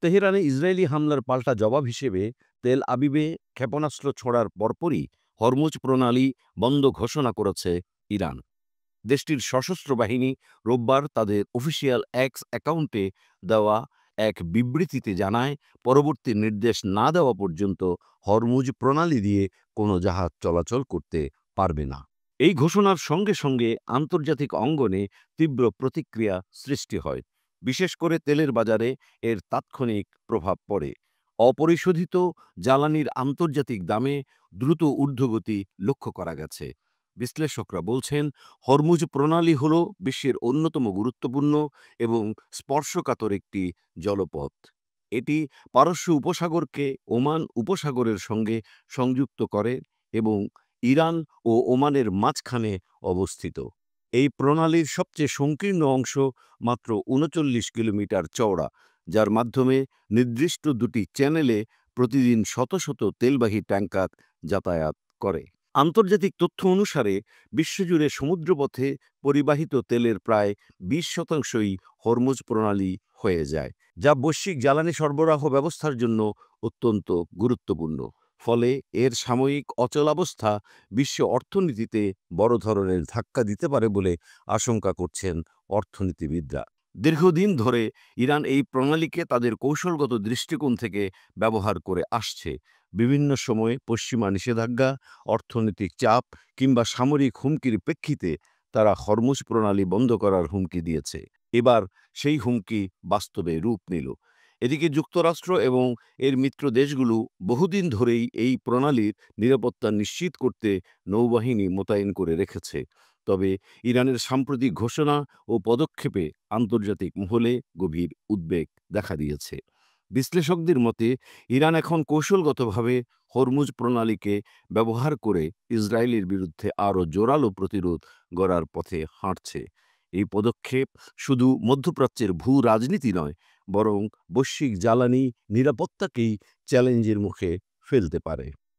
তেহরানে Israeli হামলার পাল্টা জবাব হিসেবে তেল আবিবে ক্ষেপণাস্ত্র ছোড়ার পরপরই হরমুজ প্রণালী বন্ধ ঘোষণা করেছে ইরান। দেশটির সশস্ত্র বাহিনী রোববার তাদের অফিসিয়াল এক্স অ্যাকাউন্টে দেওয়া এক বিবৃতিতে জানায়, পরবর্তী নির্দেশ না দেওয়া পর্যন্ত হরমুজ প্রণালী দিয়ে কোনো জাহাজ চলাচল করতে পারবে না। এই ঘোষণার সঙ্গে সঙ্গে আন্তর্জাতিক অঙ্গনে তীব্র প্রতিক্রিয়া সৃষ্টি হয়। বিশেষ করে তেলের বাজারে এর তাৎক্ষণিক প্রভাব পড়ে। অপরিশোধিত জ্বালানির আন্তর্জাতিক দামে দ্রুত ঊর্ধ্বগতি লক্ষ্য করা গেছে। বিশ্লেষকরা বলছেন, হরমুজ প্রণালী হল বিশ্বের অন্যতম গুরুত্বপূর্ণ এবং স্পর্শকাতর একটি জলপথ। এটি পারস্য উপসাগরকে ওমান উপসাগরের সঙ্গে সংযুক্ত করে এবং ইরান ও ওমানের মাঝখানে অবস্থিত। এই প্রণালীর সবচেয়ে সংকীর্ণ অংশ মাত্র ৩৯ কিলোমিটার চওড়া, যার মাধ্যমে নির্দিষ্ট দুটি চ্যানেলে প্রতিদিন শত শত তেলবাহী ট্যাঙ্কার যাতায়াত করে। আন্তর্জাতিক তথ্য অনুসারে বিশ্বজুড়ে সমুদ্রপথে পরিবাহিত তেলের প্রায় ২০% হরমুজ প্রণালী হয়ে যায়, যা বৈশ্বিক জ্বালানি সরবরাহ ব্যবস্থার জন্য অত্যন্ত গুরুত্বপূর্ণ। ফলে এর সাময়িক অচলাবস্থা বিশ্ব অর্থনীতিতে বড় ধরনের ধাক্কা দিতে পারে বলে আশঙ্কা করছেন অর্থনীতিবিদরা। দীর্ঘদিন ধরে ইরান এই প্রণালীকে তাদের কৌশলগত দৃষ্টিকোণ থেকে ব্যবহার করে আসছে। বিভিন্ন সময়ে পশ্চিমা নিষেধাজ্ঞা, অর্থনৈতিক চাপ কিংবা সামরিক হুমকির প্রেক্ষিতে তারা হরমুজ প্রণালী বন্ধ করার হুমকি দিয়েছে। এবার সেই হুমকি বাস্তবে রূপ নিল। এদিকে যুক্তরাষ্ট্র এবং এর মিত্র দেশগুলো বহুদিন ধরেই এই প্রণালীর নিরাপত্তা নিশ্চিত করতে নৌবাহিনী মোতায়েন করে রেখেছে। তবে ইরানের সাম্প্রতিক ঘোষণা ও পদক্ষেপে আন্তর্জাতিক মহলে গভীর উদ্বেগ দেখা দিয়েছে। বিশ্লেষকদের মতে, ইরান এখন কৌশলগতভাবে হরমুজ প্রণালীকে ব্যবহার করে ইসরায়েলের বিরুদ্ধে আরও জোরালো প্রতিরোধ গড়ার পথে হাঁটছে। এই পদক্ষেপ শুধু মধ্যপ্রাচ্যের ভূ রাজনীতি নয়, বরং বৈশ্বিক জ্বালানি নিরাপত্তাকেই চ্যালেঞ্জের মুখে ফেলতে পারে।